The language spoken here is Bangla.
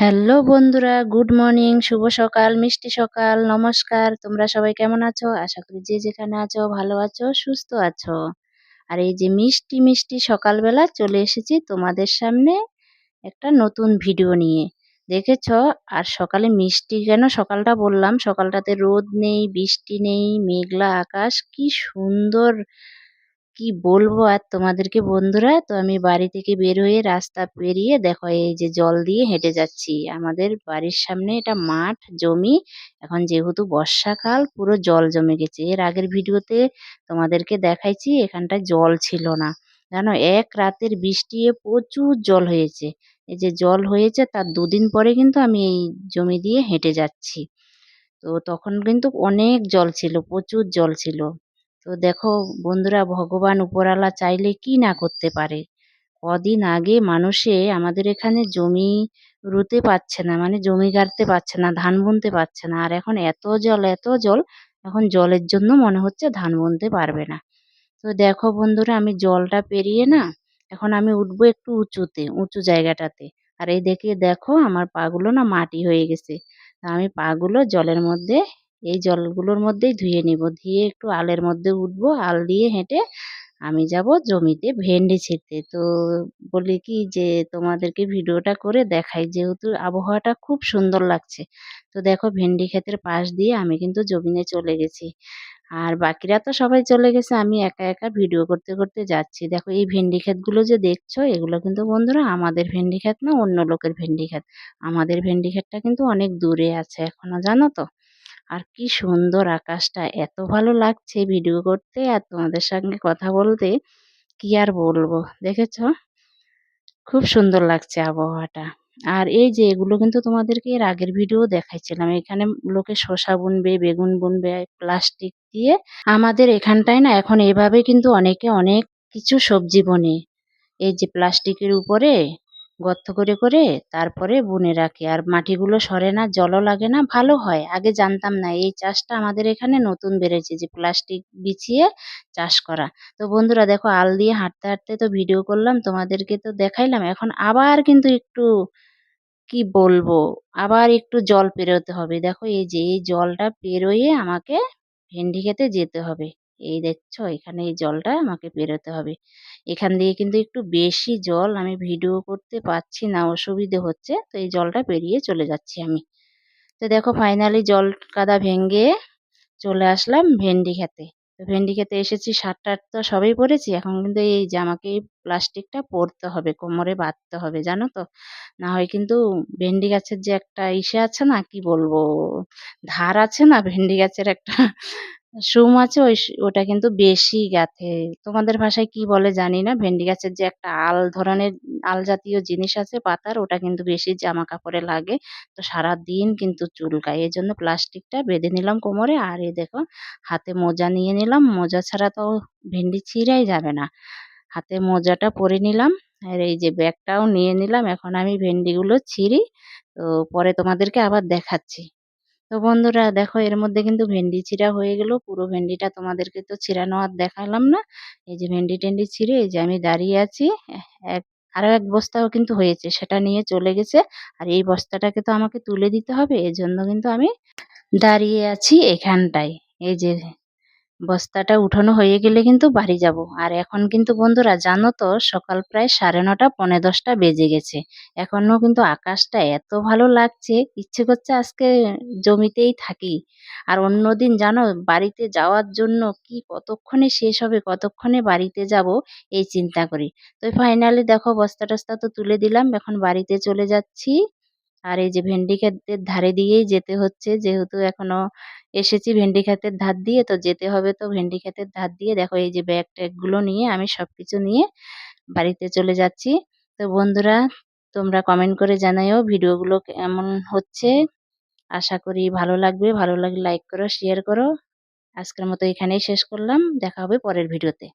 হ্যালো বন্ধুরা, গুড মর্নিং, শুভ সকাল, মিষ্টি সকাল, নমস্কার। তোমরা সবাই কেমন আছো? আশা করি যে যেখানে আছো ভালো আছো, সুস্থ আছো। আর এই যে মিষ্টি মিষ্টি সকালবেলা চলে এসেছি তোমাদের সামনে একটা নতুন ভিডিও নিয়ে। দেখেছো? আর সকালে মিষ্টি কেন সকালটা বললাম, সকালটাতে রোদ নেই, বৃষ্টি নেই, মেঘলা আকাশ, কি সুন্দর কি বলবো আর তোমাদেরকে বন্ধুরা। তো আমি বাড়ি থেকে বের হয়ে রাস্তা পেরিয়ে দেখো এই যে জল দিয়ে হেঁটে যাচ্ছি। আমাদের বাড়ির সামনে এটা মাঠ জমি। এখন যেহেতু বর্ষাকাল পুরো জল জমে গেছে। এর আগের ভিডিওতে তোমাদেরকে দেখাইছি এখানটায় জল ছিল না, জানো, এক রাতের বৃষ্টি প্রচুর জল হয়েছে। এই যে জল হয়েছে তার দুদিন পরে কিন্তু আমি এই জমি দিয়ে হেঁটে যাচ্ছি। তো তখন কিন্তু অনেক জল ছিল, প্রচুর জল ছিল। তো দেখো বন্ধুরা, ভগবান উপরওয়ালা চাইলে কি না করতে পারে। কদিন আগে মানুষে আমাদের এখানে জমি রুতে পারছে না, মানে জমি গাড়তে পারছে না, ধান বুনতে পারছে না। আর এখন এত জল এত জল, এখন জলের জন্য মনে হচ্ছে ধান বুনতে পারবে না। তো দেখো বন্ধুরা, আমি জলটা পেরিয়ে না এখন আমি উঠবো একটু উঁচুতে, উঁচু জায়গাটাতে। আর এই দেখে দেখো আমার পাগুলো না মাটি হয়ে গেছে। তা আমি পাগুলো জলের মধ্যে, এই জলগুলোর মধ্যেই ধুয়ে নিব, ধুয়ে একটু আলের মধ্যে উঠবো, আল দিয়ে হেঁটে আমি যাব জমিতে ভেন্ডি ছিঁড়তে। তো বলি কি যে তোমাদেরকে ভিডিওটা করে দেখাই, যেহেতু আবহাওয়াটা খুব সুন্দর লাগছে। তো দেখো ভেন্ডি ক্ষেতের পাশ দিয়ে আমি কিন্তু জমিনে চলে গেছি। আর বাকিরা তো সবাই চলে গেছে, আমি একা একা ভিডিও করতে করতে যাচ্ছি। দেখো এই ভেন্ডি ক্ষেতগুলো যে দেখছো, এগুলো কিন্তু বন্ধুরা আমাদের ভেন্ডি ক্ষেত না, অন্য লোকের ভেন্ডি ক্ষেত। আমাদের ভেন্ডি ক্ষেতটা কিন্তু অনেক দূরে আছে এখনো, জানো তো। আর কি সুন্দর আকাশটা, এত ভালো লাগছে ভিডিও করতে আর তোমাদের সঙ্গে কথা বলতে, কি আর বলবো। দেখেছো? খুব সুন্দর লাগছে আবহাওয়াটা। আর এই যে এগুলো কিন্তু তোমাদেরকে এর আগের ভিডিও দেখাইছিলাম। এখানে লোকে শসা বুনবে, বেগুন বুনবে প্লাস্টিক দিয়ে। আমাদের এখানটায় না এখন এভাবে কিন্তু অনেকে অনেক কিছু সবজি বোনে। এই যে প্লাস্টিকের উপরে গর্ত করে করে তারপরে বুনে রাখে, আর মাটিগুলো সরে না, জলও লাগে না, ভালো হয়। আগে জানতাম না, এই চাষটা আমাদের এখানে নতুন বেড়েছে যে প্লাস্টিক বিছিয়ে চাষ করা। তো বন্ধুরা দেখো, আল দিয়ে হাঁটতে হাঁটতে তো ভিডিও করলাম, তোমাদেরকে তো দেখাইলাম। এখন আবার কিন্তু একটু কি বলবো, আবার একটু জল পেরোতে হবে। দেখো এই যে এই জলটা পেরোয়ে আমাকে ভেন্ডি খেতে যেতে হবে। এই দেখছো এখানে এই জলটা আমাকে পেরোতে হবে। এখান দিয়ে কিন্তু একটু বেশি জল, আমি ভিডিও করতে পারছি না, অসুবিধে হচ্ছে। তো এই জলটা পেরিয়ে চলে যাচ্ছি আমি। তো দেখো ফাইনালি জল কাদা ভেঙে চলে আসলাম ভেন্ডি খেতে। তো ভেন্ডি খেতে এসেছি, শার্ট টার্ট তো সবই পরেছি। এখন কিন্তু এই যে আমাকে এই প্লাস্টিকটা পরতে হবে, কোমরে বাঁধতে হবে, জানো তো। না হয় কিন্তু ভেন্ডি গাছের যে একটা ইসে আছে না, কি বলবো, ধার আছে না ভেন্ডি গাছের একটা সুম আছে, ওটা কিন্তু বেশি গাঁথে। তোমাদের ভাষায় কি বলে জানি না। ভেন্ডি গাছের যে একটা আল ধরনের আল জাতীয় জিনিস আছে পাতার, ওটা কিন্তু বেশি জামা কাপড়ে লাগে। তো সারাদিন কিন্তু চুলকায়, এই জন্য প্লাস্টিকটা বেঁধে নিলাম কোমরে। আর এই দেখো হাতে মোজা নিয়ে নিলাম, মোজা ছাড়া তো ভেন্ডি ছিঁড়াই যাবে না। হাতে মোজাটা পরে নিলাম, আর এই যে ব্যাগটাও নিয়ে নিলাম। এখন আমি ভেন্ডিগুলো ছিঁড়ি, তো পরে তোমাদেরকে আবার দেখাচ্ছি। তো বন্ধুরা দেখো, এর মধ্যে কিন্তু ভেন্ডি চিড়া হয়ে গেল। পুরো ভেন্ডিটা তোমাদেরকে তো চিড়ানো আর দেখালাম না। এই যে ভেন্ডি টেন্ডি ছিঁড়ে এই যে আমি দাঁড়িয়ে আছি। এক আরো এক বস্তাও কিন্তু হয়েছে, সেটা নিয়ে চলে গেছে। আর এই বস্তাটাকে তো আমাকে তুলে দিতে হবে, এজন্য কিন্তু আমি দাঁড়িয়ে আছি এখানটায়। এই যে বস্তাটা উঠানো হয়ে গেলে কিন্তু বাড়ি যাব। আর এখন কিন্তু বন্ধুরা জানো তো, সকাল প্রায় 9:30 10:45 বেজে গেছে। এখনো কিন্তু আকাশটা এত ভালো লাগছে, ইচ্ছে করছে আজকে জমিতেই থাকি। আর অন্যদিন জানো বাড়িতে যাওয়ার জন্য কি কতক্ষণে শেষ হবে, কতক্ষণে বাড়িতে যাব এই চিন্তা করি। তো ফাইনালি দেখো বস্তা টস্তা তো তুলে দিলাম, এখন বাড়িতে চলে যাচ্ছি। আর এই যে ভেন্ডি ক্ষেতের ধারে দিয়েই যেতে হচ্ছে, যেহেতু এখনো এসেছি ভেন্ডি ক্ষেতের ধার দিয়ে, তো যেতে হবে তো ভেন্ডি ক্ষেতের ধার দিয়ে। দেখো এই যে ব্যাগ ট্যাগ গুলো নিয়ে আমি সবকিছু নিয়ে বাড়িতে চলে যাচ্ছি। তো বন্ধুরা তোমরা কমেন্ট করে জানাইও ভিডিওগুলো কেমন হচ্ছে। আশা করি ভালো লাগবে, ভালো লাগলে লাইক করো, শেয়ার করো। আজকের মতো এখানেই শেষ করলাম, দেখা হবে পরের ভিডিওতে।